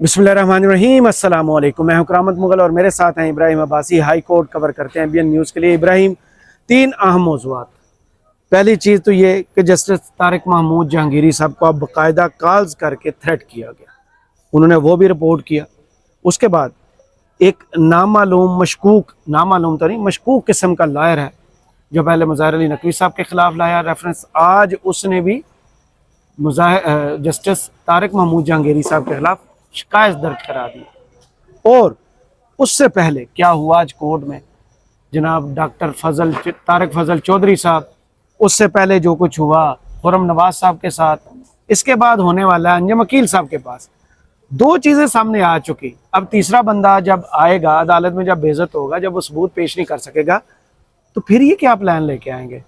बिस्मिल्लाहिर्रहमानिर्रहीम, अस्सलाम वालेकुम। मैं हूं करामत मुगल और मेरे साथ हैं Ibrahim Abbasi. High court cover करते हैं बीएन न्यूज़ के लिए। इब्राहिम, तीन अहम मौज़ूआत। पहली चीज़ तो ये कि जस्टिस तारिक महमूद जहांगीरी साहब को अब बाकायदा कॉल्स करके थ्रेट किया गया, उन्होंने वो भी रिपोर्ट किया। उसके बाद एक नामालूम तो नहीं, मशकूक किस्म का लायर है जो पहले मुज़ाहिर अली नकवी साहब के खिलाफ लाया रेफरेंस, आज उसने भी जस्टिस तारिक महमूद जहांगीरी साहब के खिलाफ शिकायत दर्ज करा दी। और उससे पहले क्या हुआ आज कोर्ट में, जनाब डॉक्टर तारिक फजल चौधरी साहब, उससे पहले जो कुछ हुआ खुर्रम नवाज साहब के साथ, इसके बाद होने वाला है अंजम वकील साहब के पास। दो चीज़ें सामने आ चुकी। अब तीसरा बंदा जब आएगा अदालत में, जब बेइज्जत होगा, जब वो सबूत पेश नहीं कर सकेगा, तो फिर ये क्या प्लान लेके आएंगे।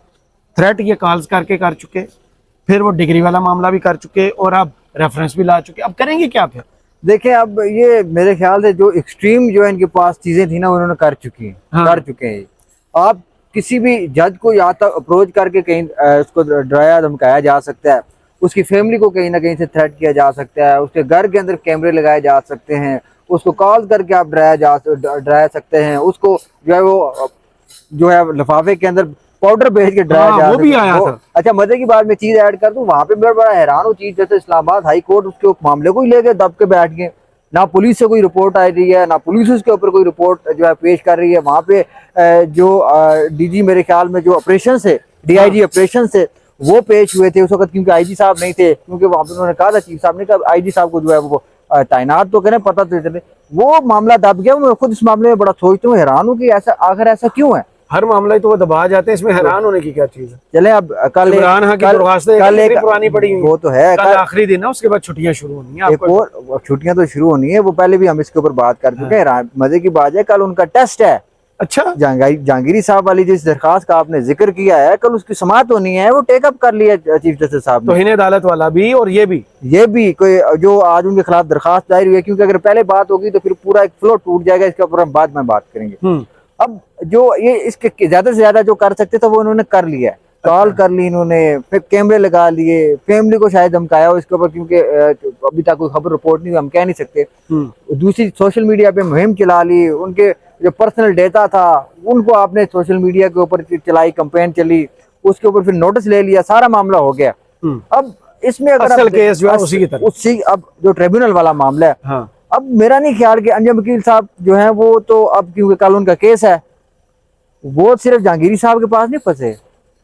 थ्रेट ये कॉल्स करके कर चुके, फिर वो डिग्री वाला मामला भी कर चुके और अब रेफरेंस भी ला चुके। अब करेंगे क्या फिर? देखें, अब ये मेरे ख्याल से जो एक्सट्रीम जो इनके पास चीजें थी ना, उन्होंने कर चुकी हैं। हाँ। कर चुके हैं। आप किसी भी जज को या तक अप्रोच करके कहीं उसको डराया धमकाया जा सकता है, उसकी फैमिली को कहीं ना कहीं से थ्रेट किया जा सकता है, उसके घर के अंदर कैमरे लगाए जा सकते हैं, उसको कॉल करके आप डराया सकते हैं, उसको जो है लिफाफे के अंदर पाउडर भेज के डराया जा वो भी आया था। अच्छा, मजे की बात मैं चीज ऐड कर दूं, वहां पे मैं बड़ा हैरान हूँ चीज, जैसे इस्लामाबाद हाई कोर्ट उसके मामले को ही लेके दब के बैठ गए। ना पुलिस से कोई रिपोर्ट आ रही है, ना पुलिस उसके ऊपर कोई रिपोर्ट जो है पेश कर रही है। वहां पे जो डीजी मेरे ख्याल में जो ऑपरेशन से डीआईजी ऑपरेशन से वो पेश हुए थे उस वक्त, क्योंकि आईजी साहब नहीं थे, क्योंकि वहां पे उन्होंने कहा था, चीफ साहब ने कहा आईजी साहब को जो है वो तैनात तो करें, पता तो चले। वो मामला दब गया। मैं खुद इस मामले में बड़ा सोचता हूँ, हैरान हूँ कि ऐसा आखिर ऐसा क्यों है। हर मामला ही तो वो दबा जाते हैं, इसमें हैरान होने की क्या चीज है। चले अब कल पुरानी पड़ी हुई, वो तो है, कल आखिरी दिन है, उसके बाद छुट्टियां शुरू होनी है। एक और छुट्टियां तो शुरू होनी है, वो पहले भी हम इसके ऊपर बात कर चुके हैं। मजे की बात है, कल उनका टेस्ट है। अच्छा, जहांगीरी साहब वाली जिस दरखास्त का आपने जिक्र किया है, कल उसकी समाअत होनी है, वो टेकअप कर लिया चीफ जस्टिस साहब ने। तौहीन अदालत वाला भी और ये भी कोई जो आज उनके खिलाफ दरखास्त दायर हुई है, क्योंकि अगर पहले बात होगी तो फिर पूरा एक फ्लो टूट जाएगा। इसके ऊपर हम बाद में बात करेंगे। अब जो ये इसके ज्यादा से ज्यादा जो कर सकते थे वो उन्होंने कर लिया है। कॉल कर ली इन्होंने, फिर कैमरे लगा लिए, फैमिली को शायद धमकाया हो इसके ऊपर, क्योंकि अभी तक कोई खबर रिपोर्ट नहीं हुई, हम कह नहीं सकते। दूसरी सोशल मीडिया पे मुहिम चला ली, उनके जो पर्सनल डेटा था उनको आपने सोशल मीडिया के ऊपर चलाई, कंपेन चली, उसके ऊपर फिर नोटिस ले लिया, सारा मामला हो गया। अब इसमें अगर असल केस जो है उसी अब जो ट्रिब्यूनल वाला मामला है। हाँ। अब मेरा नहीं ख्याल कि अंजम वकील साहब जो हैं वो तो अब, क्योंकि कल उनका केस है, वो सिर्फ जहांगीरी साहब के पास नहीं फंसे,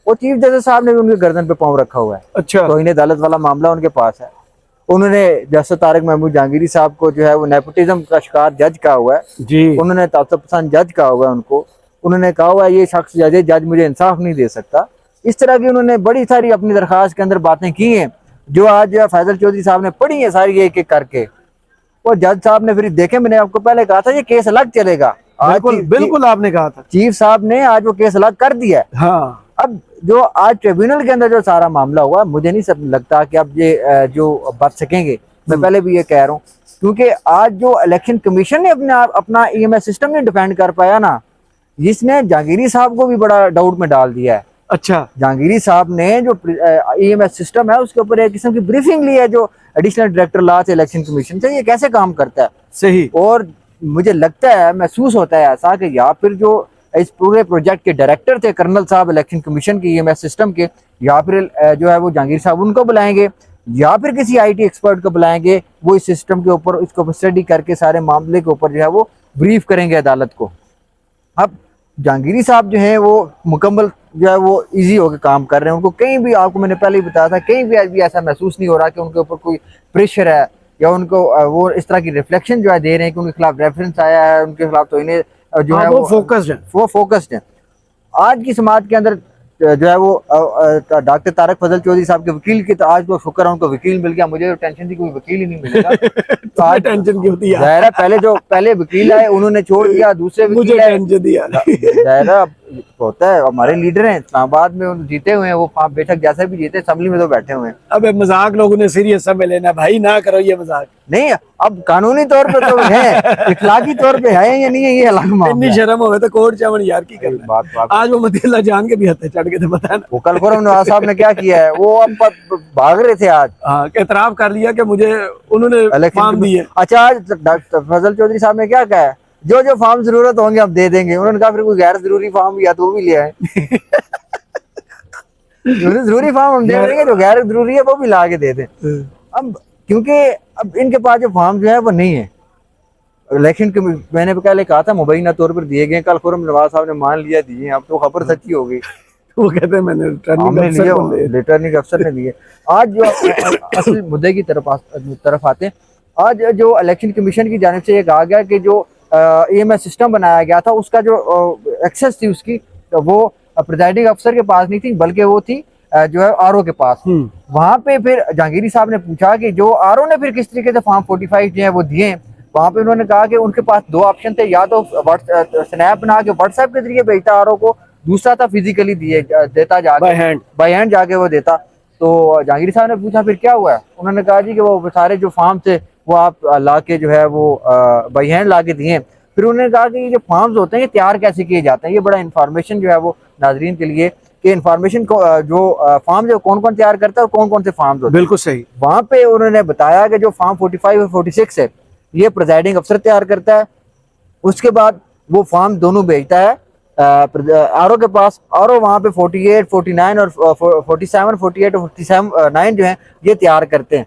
वो चीफ जस्टिस साहब ने भी उनके गर्दन पे पांव रखा हुआ है। अच्छा, तो इन्हें अदालत वाला मामला उनके पास है। उन्होंने जस्टिस तारिक महमूद जहांगीरी साहब को जो है वो नेपोटिज्म का शिकार जज कहा हुआ है जी। उन्होंने तासब पसंद जज कहा हुआ है उनको। उन्होंने कहा हुआ है ये शख्स जज मुझे इंसाफ नहीं दे सकता। इस तरह की उन्होंने बड़ी सारी अपनी दरखास्त के अंदर बातें की हैं, जो आज फैजल चौधरी साहब ने पढ़ी है सारी एक एक करके। और जज साहब ने फिर देखे, मैंने आपको पहले कहा था ये केस अलग चलेगा। बिल्कुल आपने कहा था, चीफ साहब ने आज वो केस अलग कर दिया है। हाँ। अब जो आज ट्रिब्यूनल के अंदर जो सारा मामला हुआ, मुझे नहीं सब लगता कि अब ये जो बच सकेंगे। मैं पहले भी ये कह रहा हूँ, क्योंकि आज जो इलेक्शन कमीशन ने अपना ईएमएस सिस्टम नहीं डिफेंड कर पाया ना, जिसने जहांगीरी साहब को भी बड़ा डाउट में डाल दिया है। अच्छा, जहांगीरी साहब ने जो ईएमएस सिस्टम है उसके ऊपर एक किस्म की ब्रीफिंग ली है, जो एडिशनल डायरेक्टर लॉ से इलेक्शन कमीशन से, ये कैसे काम करता है। सही। और मुझे लगता है, महसूस होता है ऐसा कि या फिर जो इस पूरे प्रोजेक्ट के डायरेक्टर थे कर्नल साहब इलेक्शन कमीशन के ईएमएस सिस्टम के, या फिर जो है वो जहांगीर साहब उनको बुलाएंगे, या फिर किसी आईटी एक्सपर्ट को बुलाएंगे, वो इस सिस्टम के ऊपर इसको स्टडी करके सारे मामले के ऊपर जो है वो ब्रीफ करेंगे अदालत को। अब जहांगीरी साहब जो है वो मुकम्मल जो है वो इजी होकर काम कर रहे हैं। उनको कहीं भी, आपको मैंने पहले ही बताया था, कहीं भी ऐसा महसूस नहीं हो रहा कि उनके ऊपर कोई प्रेशर है, या उनको वो इस तरह की रिफ्लेक्शन जो है दे रहे हैं कि उनके खिलाफ रेफरेंस आया है, उनके खिलाफ तो इन्हें जो है वो फोकस्ड है। आज की समाज के अंदर जो है वो डॉक्टर तारिक फजल चौधरी साहब के वकील की, तो आज तो शुक्र है उनको वकील मिल गया। मुझे तो टेंशन थी कोई वकील ही नहीं मिलेगा। तो आज टेंशन क्यों थी? पहले वकील आए उन्होंने छोड़ दिया, दूसरे वकील टेंशन दिया। होता है, हमारे लीडर हैं इस्लामाबाद में, उन जीते हुए हैं वो फार्म, बेशक जैसे भी जीते, असेंबली में तो बैठे हुए हैं। अब मजाक लोगों ने सीरियस सब में लेना, भाई ना करो ये मजाक। नहीं, अब कानूनी तौर पे तो है, इखलाकी तौर पे है या नहीं है, ये अलग मामला इतनी है। शर्म हो तो कोर्ट चावल यार की करना। बात आज वो मतीला जान के भी हत्थे चढ़ के थे, पता है ना। वो कल खुर्रम नवाज साहब ने क्या किया है, वो अब भाग रहे थे आज। हाँ, एतराफ कर लिया कि मुझे उन्होंने फॉर्म दिए। अच्छा, आज डॉक्टर फजल चौधरी साहब ने क्या कहा है, जो जो फॉर्म जरूरत होंगे हम दे देंगे। उन्होंने कहा फिर कोई गैर जरूरी फॉर्म भी या तो वो भी ले आए। जरूरी फॉर्म हम दे देंगे, जो गैर जरूरी है वो भी ला के दे दें। अब क्योंकि अब इनके पास जो फॉर्म जो है वो नहीं है, इलेक्शन के मैंने पहले कहा था मुबैना तौर पर दिए गए, कल खुर्रम नवाज साहब ने मान लिया दिए, अब तो खबर सच्ची हो गई। वो कहते हैं मैंने रिटर्निंग अफसर ने दिए। आज जो असल मुद्दे की तरफ आते हैं, आज जो इलेक्शन कमीशन की जानिब से ये कहा गया कि जो EMS सिस्टम बनाया गया था उसका जो एक्सेस थी उसकी, तो वो प्रिजाइडिंग अफसर के पास नहीं थी, बल्कि वो थी जो है RO के पास। वहां पे फिर जहांगीरी साहब ने पूछा कि जो RO ने फिर किस तरीके से फॉर्म 45 जो है वो दिए। वहां पे उन्होंने कहा कि उनके पास दो ऑप्शन थे, या तो स्नैप बना के व्हाट्सएप के जरिए भेजता RO को, दूसरा था फिजिकली देता जाके बाय हैंड जाके वो देता। तो जहांगीर साहब ने पूछा फिर क्या हुआ, उन्होंने कहा जी कि वो सारे जो फॉर्म थे वो आप ला के जो है वो बाय हैंड ला के दिए। फिर उन्होंने कहा कि ये जो फॉर्म्स होते हैं ये तैयार कैसे किए जाते हैं, ये बड़ा इन्फॉर्मेशन जो है वो नाजरीन के लिए कि इन्फॉर्मेशन को जो फॉर्म जो कौन कौन तैयार करता है और कौन कौन से फॉर्म्स होते हैं। बिल्कुल सही। वहां पे उन्होंने बताया कि जो फॉर्म 45 और 46 है ये प्रिजाइडिंग अफसर तैयार करता है, उसके बाद वो फॉर्म दोनों भेजता है RO के पास। RO वहाँ पे 48, 49 और 47, 48 और 49 जो है ये तैयार करते हैं।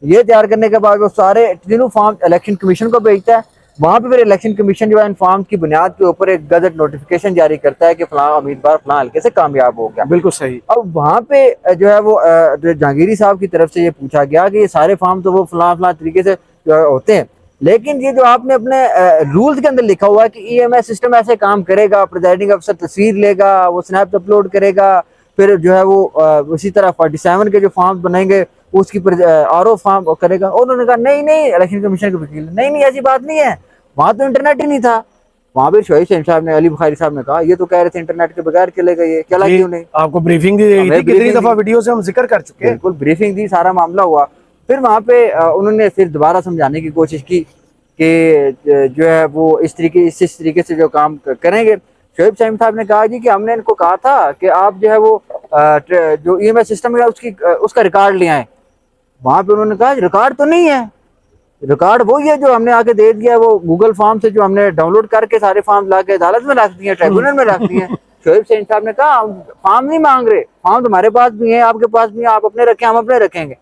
ये तैयार करने के बाद वो सारे तीनों फॉर्म इलेक्शन कमीशन को भेजता है। वहाँ पे फिर इलेक्शन कमीशन जो है इन फॉर्म की बुनियाद के ऊपर एक गजट नोटिफिकेशन जारी करता है कि फलां उम्मीदवार फलां हल्के से कामयाब हो गया। बिल्कुल सही। अब वहाँ पे जो है वो जहांगीरी साहब की तरफ से ये पूछा गया कि ये सारे फॉर्म तो वो फलां फलां तरीके से होते हैं, लेकिन ये जो आपने अपने रूल्स के अंदर लिखा हुआ है कि EMS सिस्टम ऐसे काम करेगा, प्रिजाइडिंग अफसर तस्वीर लेगा, वो स्नैप अपलोड करेगा, फिर जो है वो उसी तरह 47 के जो फॉर्म बनेंगे उसकी RO फॉर्म करेगा। उन्होंने कहा नहीं नहीं, इलेक्शन कमीशन के वकील नहीं नहीं ऐसी बात नहीं है, वहां तो इंटरनेट ही नहीं था। वहां पे शोएब सैयद साहब ने, अली बुखारी साहब ने कहा ये तो कह रहे थे इंटरनेट के बगैर चलेगा, ये चला क्यों नहीं? आपको ब्रीफिंग दी गई थी, कितनी दफा वीडियो से हम जिक्र कर चुके हैं। बिल्कुल ब्रीफिंग दी, सारा मामला हुआ। फिर वहां पे उन्होंने फिर दोबारा समझाने की कोशिश की कि जो है वो इस तरीके से जो काम करेंगे। शोएब सैयद साहब ने कहा जी कि हमने इनको कहा था कि आप जो है वो जो EMS सिस्टम है उसका रिकॉर्ड ले आए। वहां पे उन्होंने कहा रिकॉर्ड तो नहीं है, रिकॉर्ड वही है जो हमने आके दे दिया है, वो गूगल फॉर्म से जो हमने डाउनलोड करके सारे फॉर्म ला के अदालत में रख दिए, ट्रिब्यूनल में रख दिए। शोएब सैयद साहब ने कहा फॉर्म नहीं मांग रहे, फॉर्म तुम्हारे पास भी है, आपके पास भी है, आप अपने रखें, हम अपने रखेंगे।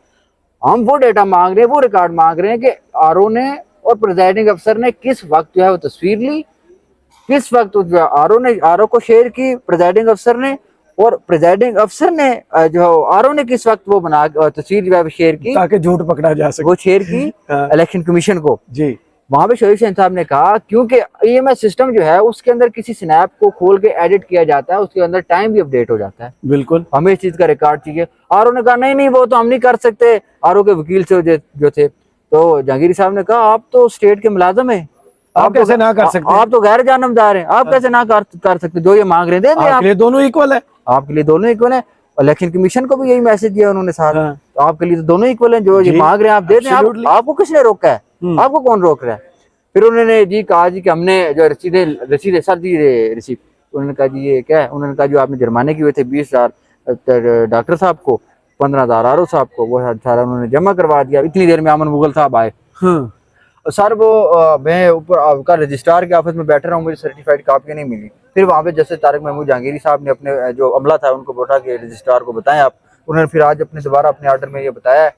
हम वो डेटा मांग रहे हैं, वो रिकॉर्ड मांग रहे हैं कि RO ने और प्रिजाइडिंग अफसर ने किस वक्त जो है वो तस्वीर ली, किस वक्त RO को शेयर की प्रिजाइडिंग अफसर ने, और प्रिजाइडिंग अफसर ने जो RO ने किस वक्त वो बना तस्वीर जो है शेयर की, ताकि झूठ पकड़ा जा सके, वो शेयर की इलेक्शन कमीशन को जी। वहां पे शोएब सैयद साहब ने कहा क्योंकि EMS सिस्टम जो है उसके अंदर किसी स्नैप को खोल के एडिट किया जाता है, उसके अंदर टाइम भी अपडेट हो जाता है, बिल्कुल हमें इस चीज का रिकॉर्ड चाहिए। RO ने कहा नहीं नहीं वो तो हम नहीं कर सकते। RO के वकील से जो थे, तो जहांगीर साहब ने कहा आप तो स्टेट के मुलाजम है, आप कैसे ना कर सकते? आप तो गैर जानबदार हैं, आप कैसे ना कर सकते? जो ये मांग रहे हैं आपके लिए दोनों इक्वल है, आपके लिए दोनों इक्वल है। इलेक्शन कमीशन को भी यही मैसेज दिया उन्होंने साथ, तो आपके लिए तो दोनों इक्वल हैं, जो ये मांग रहे हैं आप दे दें। आपको किसने रोका है, आपको कौन रोक रहा है? फिर उन्होंने जी कहा जी कि हमने जो रसीद सर दी रिसीप्ट, उन्होंने कहा जी ये क्या है? उन्होंने कहा जो आपने जुर्माने किए थे 20,000 डॉक्टर साहब को, 15,000 RO साहब को, वो सारा उन्होंने जमा करवा दिया। इतनी देर में अमन मुगल साहब आए। सर वो मैं ऊपर आपका रजिस्ट्रार के ऑफिस में बैठा रहा हूँ, मुझे सर्टिफाइड कापियाँ नहीं मिली। फिर वहाँ पे जैसे तारिक महमूद जहांगीरी साहब ने अपने जो अमला था उनको बोला कि रजिस्ट्रार को बताएं आप। उन्होंने फिर आज दोबारा अपने ऑर्डर में ये बताया,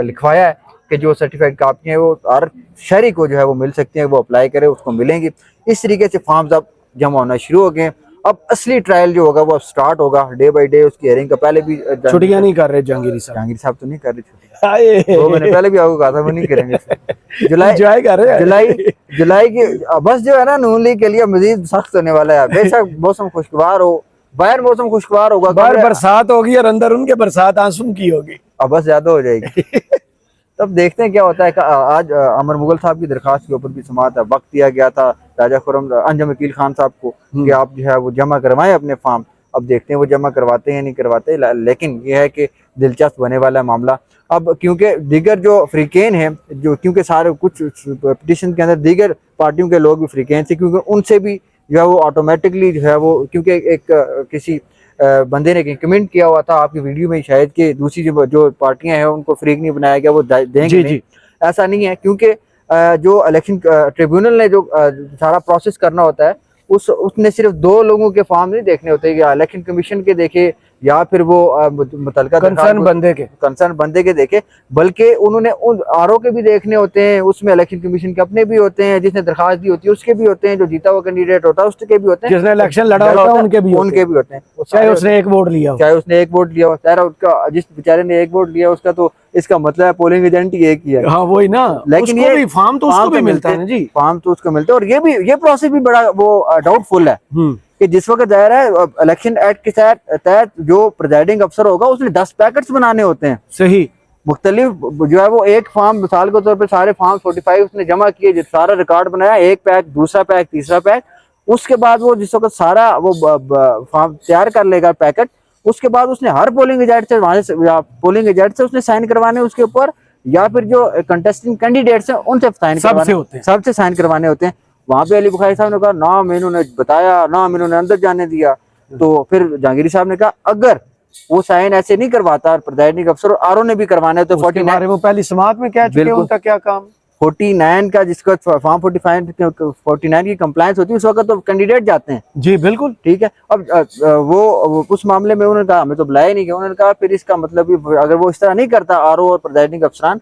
लिखवाया है कि जो सर्टिफाइड कापियाँ वो हर शहरी को जो है वो मिल सकती हैं, वो अप्लाई करे उसको मिलेंगी। इस तरीके से फॉर्म्स अब जमा होना शुरू हो गए। अब असली ट्रायल जो होगा वो स्टार्ट होगा डे बाय डे, उसकी हियरिंग का पहले भी छुट्टियां नहीं कर रहे जहांगीर साहब तो नहीं कर रहे छुट्टियां, तो मैंने पहले भी आपको कहा था वो नहीं करेंगे। जुलाई की बस जो है ना नून लीग के लिए मजीद सख्त होने वाला है। बेशक मौसम खुशगवार हो, बाहर मौसम खुशगवार होगा, बाहर बरसात होगी और अंदर उनके बरसात आंसू की होगी, अब बस ज्यादा हो जाएगी। तब देखते हैं क्या होता है। आज अमर मुगल साहब की दरखास्त के ऊपर भी समाअत है, वक्त दिया गया था राजा खुर्रम अंजम वकील खान साहब को कि आप जो है वो जमा करवाएं अपने फॉर्म। अब देखते हैं वो जमा करवाते हैं या नहीं करवाते, लेकिन ये है कि दिलचस्प होने वाला है मामला। अब क्योंकि दीगर जो फ्रीकेन हैं, जो क्योंकि सारे कुछ पिटिशन के अंदर दीगर पार्टियों के लोग भी फ्रीकेन थे, क्योंकि उनसे भी जो है वो ऑटोमेटिकली जो है वो, क्योंकि एक किसी बंदे ने कमेंट किया हुआ था आपकी वीडियो में शायद कि दूसरी जो पार्टियां हैं उनको फ्रीक नहीं बनाया गया, वो देंगे जी, नहीं। जी। ऐसा नहीं है, क्योंकि जो इलेक्शन ट्रिब्यूनल ने जो सारा प्रोसेस करना होता है, उसने सिर्फ 2 लोगों के फॉर्म नहीं देखने होते, या इलेक्शन कमीशन के देखे या फिर वो मुतलका कंसर्न बंदे के देखे, बल्कि उन्होंने उन आरओ के भी देखने होते हैं, उसमें इलेक्शन कमीशन के अपने भी होते हैं, जिसने दरखास्त दी होती है उसके भी होते हैं, जो जीता हुआ कैंडिडेट होता है उसके भी होते हैं, जिसने इलेक्शन लड़ा होता है उनके भी होते हैं, चाहे उसने 1 वोट लिया हो, चाहे उसका जिस बेचारे ने 1 वोट लिया उसका तो इसका मतलब है पोलिंग एजेंट ही एक ही है। हाँ वही ना, लेकिन ये भी फॉर्म तो उसको भी मिलता है ना जी, फॉर्म तो उसको मिलता है। और ये प्रोसेस भी बड़ा वो डाउटफुल है कि जिस वक्त दायर है इलेक्शन एक्ट के तहत जो प्रिजाइडिंग अफसर होगा उसने 10 पैकेट्स बनाने होते हैं, सही मुख्तलिफ जो है वो एक फॉर्म, मिसाल के तौर पर सारे फॉर्म 45 उसने जमा किए, जिस सारा रिकॉर्ड बनाया, 1 पैक, दूसरा पैक, तीसरा पैक, उसके बाद वो जिस वक्त सारा वो फॉर्म तैयार कर लेगा पैकेट, उसके बाद उसने हर पोलिंग एजेंट से वहां से पोलिंग एजेंट से उसने साइन करवाने उसके ऊपर, या फिर जो कंटेस्टिंग कैंडिडेट्स हैं उनसे साइन करवाने होते हैं, सबसे साइन करवाने होते हैं। वहां पे अली बुखारी साहब ने कहा ना मैंने बताया, ना मैंने अंदर जाने दिया। तो फिर जहांगीरी साहब ने कहा अगर वो साइन ऐसे नहीं करवाता, प्रिजाइडिंग अफसर और आरओ ने भी करवाने, तो 49 वो पहली समाअत में कह चुके हैं उनका क्या काम, 49 का जिसका फॉर्म 49 की कंप्लायंस होती है उस वक्त तो कैंडिडेट जाते हैं। जी बिल्कुल ठीक है। अब वो उस मामले में उन्होंने कहा हमें तो बुलाया नहीं गया, उन्होंने कहा फिर इसका मतलब भी अगर वो इस तरह नहीं करता आरओ और प्रिजाइडिंग अफसरान,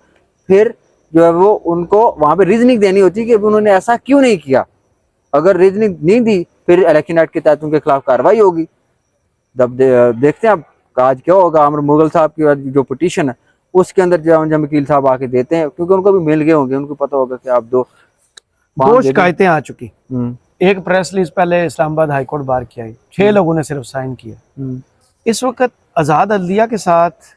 फिर जो है वो उनको वहां पे रीजनिंग देनी होती कि उन्होंने ऐसा क्यों नहीं किया। अगर रीजनिंग नहीं दी फिर इलेक्शन एक्ट के तहत उनके खिलाफ कार्रवाई होगी। जब देखते हैं अब आज क्या होगा। अमर मुगल साहब की जो पिटीशन है उसके अंदर जो वकील साहब आके देते हैं, क्योंकि उनको भी मिल गए होंगे, उनको पता होगा कि आप 2 शिकायतें आ चुकी। एक प्रेस रिलीज पहले इस्लामाबाद हाईकोर्ट बार की आई, 6 लोगों ने सिर्फ साइन किया। इस वक्त आजाद अदलिया के साथ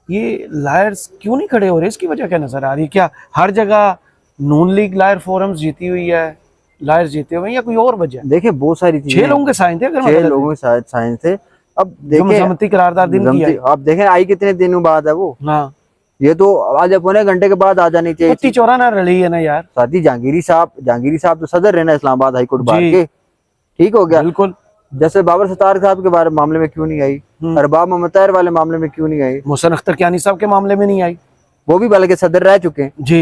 ये लायर्स क्यों नहीं खड़े हो रहे, इसकी वजह क्या नजर आ रही है? क्या हर जगह नून लीग लायर फोरम्स जीती हुई है, लायर्स जीते हुए, या कोई और वजह? देखिए बहुत सारी चीजें, 6 लोगों के साइन थे, अगर 6 लोगों के साइन थे। अब देखिए करारदाद दिन की आप देखें आई कितने दिनों बाद है वो। हाँ ये तो आज पौने घंटे के बाद आ जानी चाहिए। इतनी चौरा ना रही है ना यार। साथी जहांगीरी साहब तो सदर रहना इस्लामाबाद हाईकोर्ट बार के, ठीक हो गया। बिल्कुल। जैसे बाबर सत्तार साहब के बारे मामले में क्यों नहीं आई, अरबाब मोहम्मद ताहिर वाले मामले में क्यों नहीं आई, मोहसिन अख्तर कियानी साहब के मामले में नहीं आई, वो भी बल्कि सदर रह चुके हैं जी।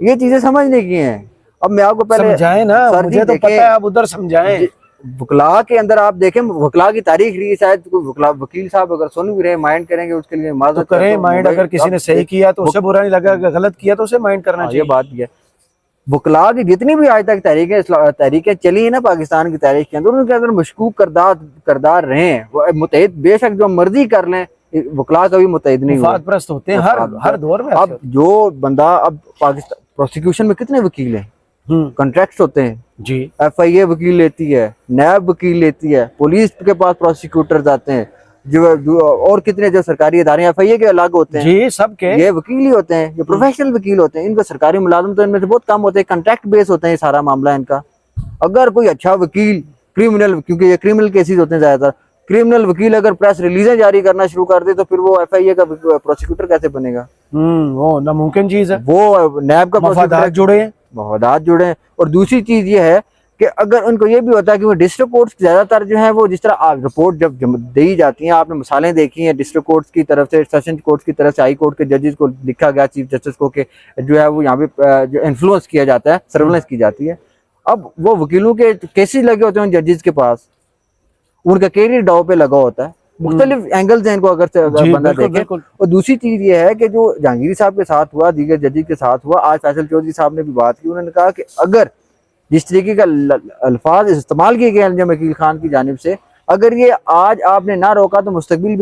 ये चीजें समझने की हैं। अब मैं आपको पहले समझाएं ना, मुझे तो पता है, आप उधर समझाएं। वकला के अंदर आप देखें, वकला की तारीख रही है, शायद कोई वकील साहब अगर सुन भी रहे माइंड करेंगे उसके लिए माजरत तो करें माइंड। अगर किसी ने सही किया तो उसे बुरा नहीं लगा, गलत किया तो उसे माइंड करना चाहिए। ये बात भी है। वकला की जितनी भी आज तक तहरीकें चली है ना पाकिस्तान की तारीख के अंदर, उनके अंदर मशकूक करदार रहे हैं। मुतहिद बेशक जो मर्जी कर लें, वकला कभी मुतहिद नहीं हुआ, प्रस्त होते हैं हर दौर में। अब जो बंदा, अब पाकिस्तान प्रोसिक्यूशन में कितने वकील हैं, कॉन्ट्रैक्ट्स होते हैं जी। FIA वकील लेती है, नैब वकील लेती है, पुलिस के पास प्रोसिक्यूटर जाते हैं, जो और कितने जो सरकारी इदारे FIA के अलग होते हैं जी, सबके ये वकील ही होते हैं, जो प्रोफेशनल वकील होते हैं। इनका सरकारी मुलाजिम तो इनमें से बहुत कम होते हैं, कॉन्ट्रैक्ट बेस होते हैं सारा मामला इनका। अगर कोई अच्छा वकील क्रिमिनल, क्योंकि ये क्रिमिनल केसेस होते हैं ज्यादातर, क्रिमिनल वकील अगर प्रेस रिलीजें जारी करना शुरू कर दे तो फिर वो FIA का प्रोसिक्यूटर कैसे बनेगा? वो नामुमकिन चीज है। वो नैब का मफादात जुड़े हैं। और दूसरी चीज ये है कि अगर उनको ये भी होता है कि वो डिस्ट्रिक्ट कोर्ट्स ज्यादातर जो है वो जिस तरह रिपोर्ट जब दी जाती हैं, आपने मिसालें देखी हैं डिस्ट्रिक्ट कोर्ट्स की तरफ से, सेशन कोर्ट्स की तरफ से, हाई कोर्ट के जजेस को लिखा गया, चीफ जस्टिस को, कि जो है वो यहाँ पे जो इन्फ्लुएंस किया जाता है, सर्वेलेंस की जाती है। अब वो वकीलों के केसेस लगे होते हैं जजेस के पास, उनका कैरियर दाव पे लगा होता है, मुख्तलिफ एंगल्स हैं इनको अगर बंदा देखे। और दूसरी चीज ये है कि जो जहांगीरी साहब के साथ हुआ, दीगर जजेस के साथ हुआ, आज फैसल चौधरी साहब ने भी बात की, उन्होंने कहा कि अगर जिस तरीके का अल्फाज इस्तेमाल किए गए अंजम वकील खान की जानिब से, अगर ये आज आपने ना रोका तो मुस्तकबिल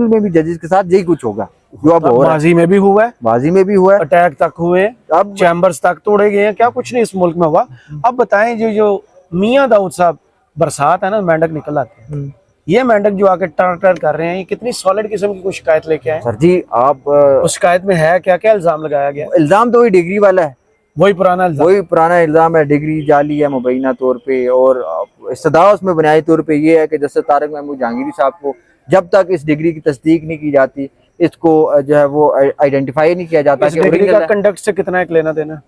में भी जजेस के साथ यही कुछ होगा जो अब हो रहा है। बाजी में भी हुआ है, बाजी में भी हुआ है, अटैक तक हुए, अब चैम्बर्स तक तोड़े गए हैं, क्या कुछ नहीं इस मुल्क में हुआ। अब बताएं, जो मियां दाऊद साहब, बरसात है ना, मेंढक निकल आते हैं, ये मेंढक जो आके टर टर कर रहे हैं, ये कितनी सॉलिड किस्म की कुछ शिकायत लेके आए? सर जी आप उस शिकायत में है क्या क्या इल्जाम लगाया गया? इल्जाम तो वही डिग्री वाला है, वही पुराना इल्जाम। वही पुराना इल्जाम है, डिग्री जाली है मुबैना तौर पे। और सदा उसमें बुनियादी तौर पे ये है कि जैसे तारक महमूद जहांगीरी साहब को जब तक इस डिग्री की तस्दीक नहीं की जाती, इसको जो है वो आइडेंटिफाई नहीं किया जाता इस कि डिग्री ओरिजिनल का है। कंडक्ट से कितना एक लेना देना?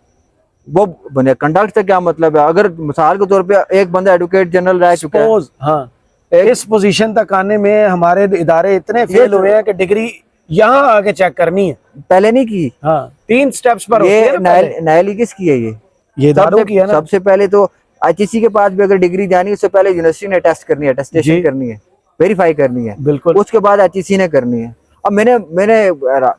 वो बने कंडक्ट से क्या मतलब है? अगर मिसाल के तौर पे एक बंदा एडवोकेट जनरल रह चुका है, Suppose, हाँ, इस पोजीशन तक आने में हमारे इदारे इतने फेल तो- हुए हैं कि डिग्री यहाँ आके चेक करनी है। पहले नहीं की। हाँ, 3 स्टेप्स पर होती ये है ना पहले। नैली किसकी है? ये इदारों की है ना। सबसे पहले तो आईसीसी के पास भी अगर डिग्री जानी है, उससे पहले यूनिवर्सिटी ने टेस्ट करनी है, टेस्टेशन करनी है, वेरीफाई करनी है, बिल्कुल। उसके बाद आईसीसी ने करनी है। अब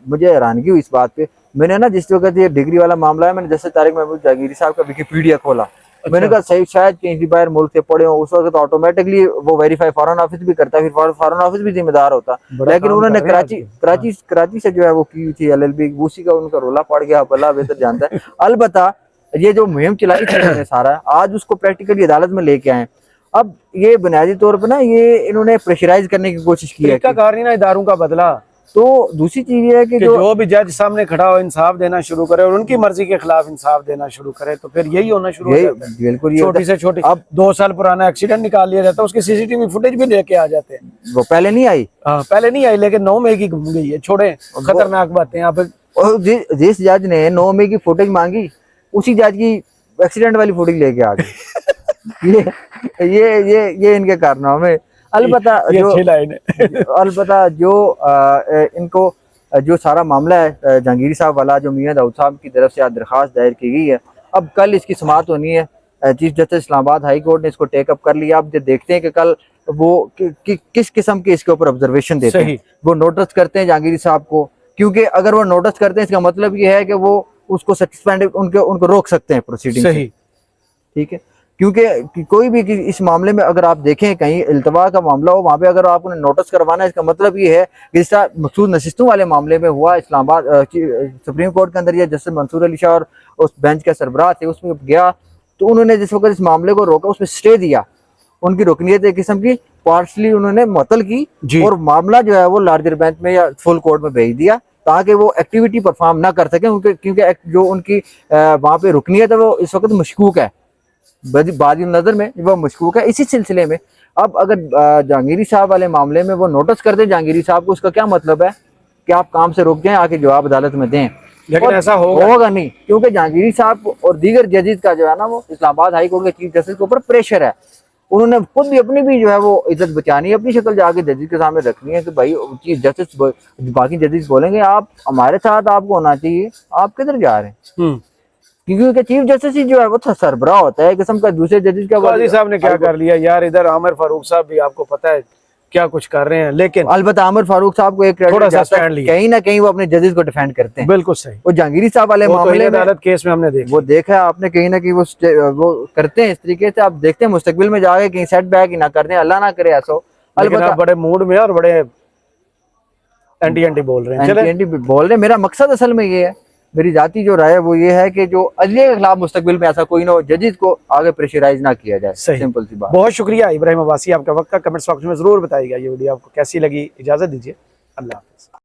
मुझे हैरानगी हुई इस बात पे। मैंने ना जिस वक्त ये डिग्री वाला मामला है, मैंने जैसे तारिक महमूद जहांगीरी साहब का विकिपीडिया खोला, मैंने कहा सही शायद कहीं बाहर मुल्क से पढ़े हो, उस वक्त ऑटोमेटिकली वो वेरीफाई फॉरेन ऑफिस भी करता, फिर फॉरेन ऑफिस भी जिम्मेदार होता। लेकिन उन्होंने कराची से जो है वो की थी LLB, उसी का उनका रोला पड़ गया, अल्लाह बेहतर जानता है। अलबत्ता ये जो मुहिम चलाई थी उन्होंने सारा, आज उसको प्रैक्टिकली अदालत में लेके आए। अब ये बुनियादी तौर पर ना ये इन्होंने प्रेशराइज करने की कोशिश की है। तरीकाकार नहीं ना इदारों का बदला। तो दूसरी चीज ये है कि जो भी जज सामने खड़ा हो इंसाफ देना शुरू करे और उनकी मर्जी के खिलाफ इंसाफ देना शुरू करे, तो फिर यही होना शुरू हो जाता है। बिल्कुल छोटी से छोटी, अब 2 साल पुराना एक्सीडेंट निकाल लिया जाता है, उसकी CCTV फुटेज भी लेके आ जाते हैं। वो पहले नहीं आई। हाँ, पहले नहीं आई, लेकिन 9 मई की घूम गई है। छोड़े खतरनाक बातें यहाँ पे। और जिस जज ने 9 मई की फुटेज मांगी, उसी जज की एक्सीडेंट वाली फुटेज लेके आ गई। ये इनके कारनामे। अलबत्ता जो इनको जो सारा मामला है जहांगीरी साहब वाला, जो मियां दाऊद साहब की तरफ से आज दरखास्त दायर की गई है, अब कल इसकी समाअत होनी है। Chief justice Islamabad high court ने इसको टेकअप कर लिया। अब देखते हैं कि कल वो किस किस्म के इसके ऊपर ऑब्जर्वेशन देते हैं। वो नोटिस करते हैं जहांगीरी साहब को, क्योंकि अगर वो नोटिस करते हैं इसका मतलब ये है कि वो उसको सस्पेंड उनको रोक सकते हैं प्रोसीडिंग से। ठीक है, क्योंकि कोई भी इस मामले में अगर आप देखें कहीं इल्तवा का मामला हो, वहां पे अगर आप उन्हें नोटिस करवाना है, इसका मतलब ये है कि जिस तरह मखसूस नशिस्तों वाले मामले में हुआ इस्लामाबाद सुप्रीम कोर्ट के अंदर, या जस्टिस मंसूर अली शाह और उस बेंच का सरबराह थे, उसमें गया तो उन्होंने जिस वक्त इस मामले को रोका, उसमें स्टे दिया, उनकी रुकनीत एक किस्म की पार्शली उन्होंने मुअत्तल की और मामला जो है वो लार्जर बेंच में या फुल कोर्ट में भेज दिया, ताकि वो एक्टिविटी परफॉर्म ना कर सके, क्योंकि जो उनकी वहाँ पे रुकनीत है वो इस वक्त मशकूक है, बादी नजर में वो मशकूक है। इसी सिलसिले में अब अगर जहांगीरी साहब वाले मामले में वो नोटिस कर दें जहांगीरी साहब को, उसका क्या मतलब है कि आप काम से रुक जाएं, आके जवाब अदालत में दें। लेकिन ऐसा होगा नहीं, क्योंकि जहांगीरी साहब और दीगर जजेस का जो है ना, वो इस्लामाबाद हाई कोर्ट के चीफ जस्टिस के ऊपर प्रेशर है। उन्होंने खुद भी अपनी भी जो है वो इज्जत बचानी है, अपनी शक्ल जाके जजेस के सामने रखनी है कि भाई चीफ जस्टिस, बाकी जजेस बोलेंगे आप हमारे साथ, आपको होना चाहिए, आप किधर जा रहे हैं? क्योंकि चीफ जस्टिस ही जो है वो सरबराह होता है किस्म का, दूसरे जजेस का। काजी साहब ने क्या कर लिया यार, इधर आमिर फारूक साहब भी आपको पता है क्या कुछ कर रहे हैं, लेकिन अलबत्ता आमिर फारूक साहब को एक थोड़ा सा स्टैंड लिया, कहीं ना कहीं वो अपने जजेस को डिफेंड करते हैं। बिल्कुल सही। वो जहांगीरी साहब वाले मामले में अदालत केस में हमने देखा आपने, कहीं ना कहीं वो करते हैं इस तरीके से। आप देखते हैं मुस्तकबिल में जाके कहीं सेटबैक ही ना कर दें, अल्लाह ना करे ऐसा। अलबत्ता बड़े मूड में और बड़े एंटी बोल रहे हैं, एंटी बोल रहे हैं। मेरा मकसद असल में ये है, मेरी जाती जो राय है वो ये है कि जो अदलिया के खिलाफ मुस्तकबिल में ऐसा कोई ना हो, जजेस को आगे प्रेशराइज ना किया जाए। सिंपल सी बात। बहुत शुक्रिया इब्राहिम अब्बासी, आपका वक्त का। कमेंट्स बॉक्स में जरूर बताइएगा ये वीडियो आपको कैसी लगी। इजाजत दीजिए, अल्लाह हाफिज़।